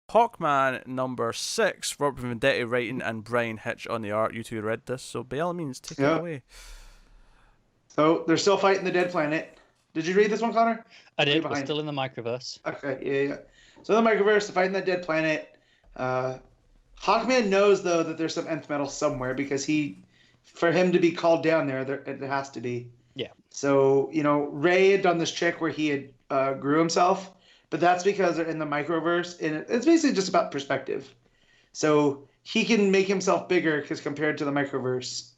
Hawkman number 6, Robert Vendetti writing and Brian Hitch on the art. You two read this, so by all means, take it Yeah. away. So they're still fighting the dead planet. Did you read this one, Connor? I Or are you did. We're behind? still in the microverse. Okay, yeah. So the microverse, they're fighting the dead planet. Hawkman knows though that there's some nth metal somewhere because for him to be called down there, it has to be. Yeah. So Ray had done this trick where he had grew himself, but that's because they're in the microverse, and it's basically just about perspective. So he can make himself bigger because compared to the microverse,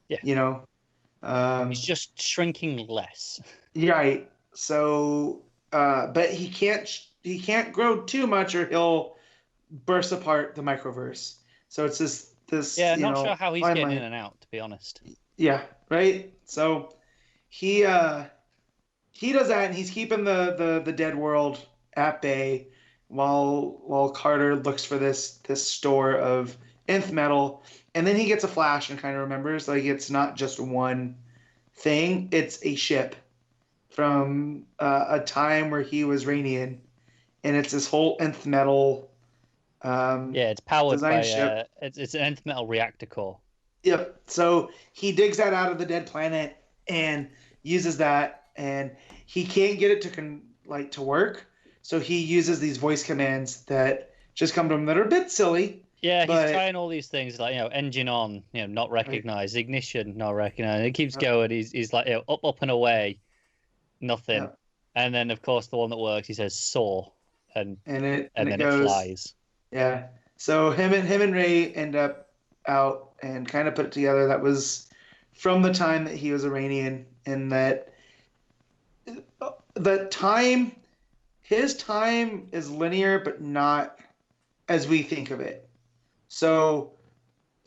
Yeah. He's he's just shrinking less. right. So, but he can't grow too much, or he'll burst apart the microverse. So it's this Yeah, not sure how he's fine getting line. in and out, to be honest. Yeah, right. So he does that, and he's keeping the dead world at bay while Carter looks for this store of nth metal, and then he gets a flash and kind of remembers like it's not just one thing; it's a ship from a time where he was Rainian, and it's this whole nth metal Yeah, it's powered design by ship. it's an nth metal reactor core. Yep. So he digs that out of the dead planet and uses that, and he can't get it to work. So he uses these voice commands that just come to him that are a bit silly. Yeah, but, he's trying all these things like engine on, not recognized, ignition not recognized. It keeps going. He's like up and away, nothing, and then of course the one that works, he says soar, and then it goes, flies. Yeah. So him and Ray end up out and kind of put it together. That was from the time that he was Iranian, and that his time is linear, but not as we think of it. So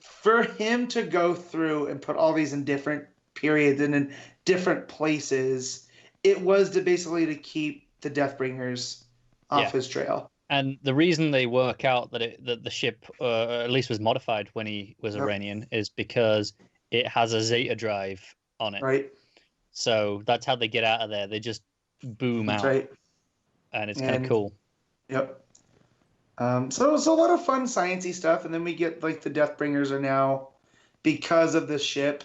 for him to go through and put all these in different periods and in different places, it was to keep the Deathbringers off his trail. And the reason they work out that the ship at least was modified when he was Iranian is because it has a Zeta drive on it. Right. So that's how they get out of there. They just boom out. Right. And it's kind of cool. Yep. So it's a lot of fun sciencey stuff, and then we get like the Deathbringers are now, because of this ship,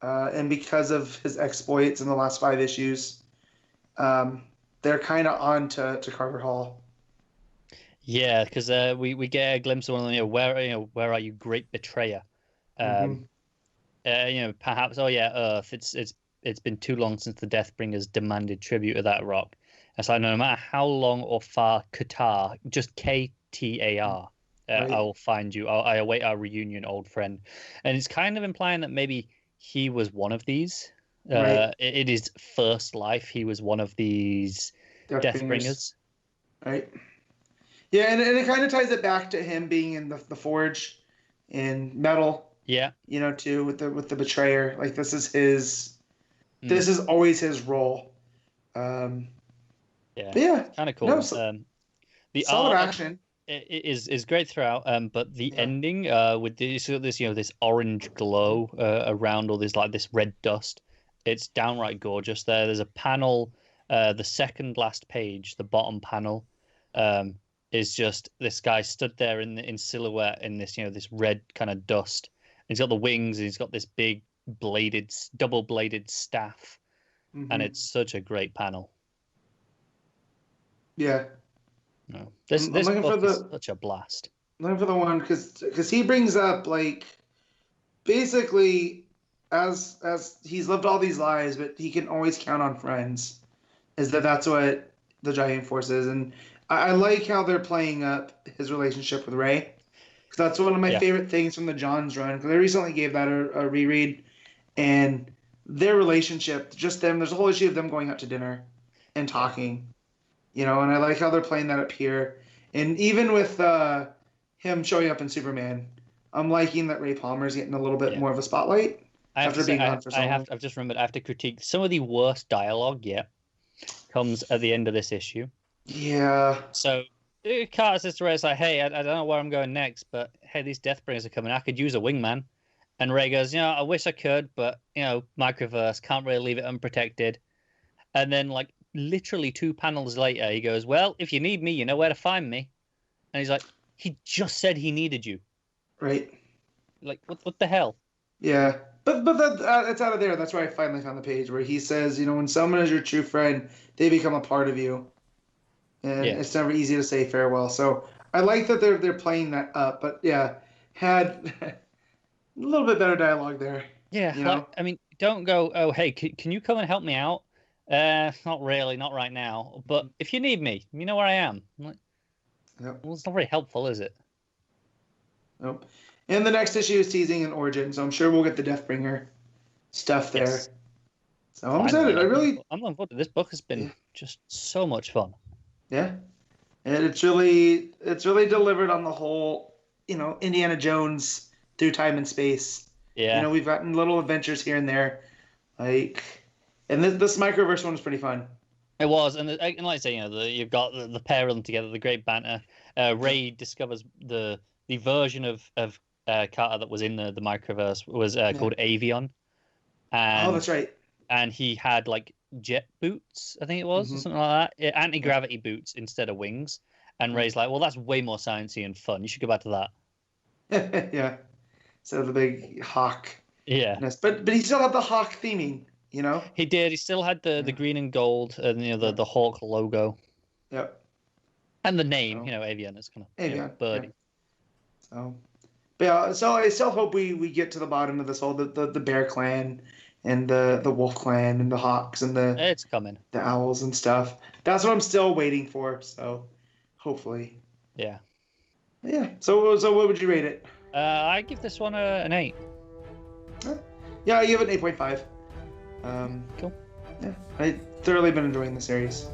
and because of his exploits in the last 5 issues, they're kind of on to Carter Hall. Yeah, because we get a glimpse of one of them, where are you, great betrayer? Perhaps Earth. It's been too long since the Deathbringers demanded tribute of that rock. It's like no matter how long or far Qatar, just KTAR, I will find you. I await our reunion, old friend. And it's kind of implying that maybe he was one of these. In his first life, he was one of these Deathbringers. Right. Yeah, and it kind of ties it back to him being in the Forge in metal. Yeah. Too, with the betrayer. Like this is his. This is always his role. Yeah, kind of cool. No, the solid art action is great throughout. But the ending with this orange glow around all this red dust, it's downright gorgeous. There's a panel, the second last page, the bottom panel, is just this guy stood there in silhouette in this this red kind of dust. He's got the wings, and he's got this big double bladed staff, and it's such a great panel. Yeah. No. This book is such a blast. I'm looking for the one because he brings up like basically as he's lived all these lives, but he can always count on friends. That's what the Giant Force is, and I like how they're playing up his relationship with Ray. Because that's one of my favorite things from the Johns run. Because I recently gave that a reread, and their relationship, just them. There's a whole issue of them going out to dinner and talking. And I like how they're playing that up here. And even with him showing up in Superman, I'm liking that Ray Palmer's getting a little bit more of a spotlight after being gone for so long. I've just remembered, I have to critique some of the worst dialogue comes at the end of this issue. Yeah. So Carter says to Ray, it's like, hey, I don't know where I'm going next, but hey, these Deathbringers are coming. I could use a wingman. And Ray goes, I wish I could, but, microverse, can't really leave it unprotected. And then, like, literally 2 panels later, he goes, well, if you need me, you know where to find me. And he's like, he just said he needed you. Right. Like, what the hell? Yeah. But that it's out of there. That's where I finally found the page where he says, when someone is your true friend, they become a part of you, and it's never easy to say farewell. So I like that they're playing that up. But yeah, had a little bit better dialogue there. Yeah, I mean, don't go, oh, hey, can you come and help me out? Not really, not right now. But if you need me, you know where I am. I'm like, Yep. well, it's not very helpful, is it? Nope. And the next issue is teasing an origin, so I'm sure we'll get the Deathbringer stuff there. Yes. So I'm excited. I'm looking forward to this. Book has been just so much fun. Yeah. And it's really delivered on the whole, Indiana Jones through time and space. Yeah. We've gotten little adventures here and there. And this microverse one was pretty fun. It was, and like I say, you've got the pair of them together, the great banter. Ray discovers the version of Carter that was in the microverse was called Avion. And, that's right. And he had like jet boots, I think it was, or something like that. Anti-gravity boots instead of wings. And Ray's like, well, that's way more sciencey and fun. You should go back to that. Yeah. So the big hawk. Yeah. But he still had the hawk theming, He did. He still had the green and gold and the hawk logo. Yep. And the name, Avian is kind of Avian, birdie. Yeah. So I still hope we get to the bottom of this whole the Bear Clan and the Wolf Clan and the Hawks and it's coming. The Owls and stuff. That's what I'm still waiting for. So hopefully. Yeah. Yeah. So what would you rate it? I give this one an 8. Yeah, I give it an 8.5. Cool. Yeah, I thoroughly been enjoying the series.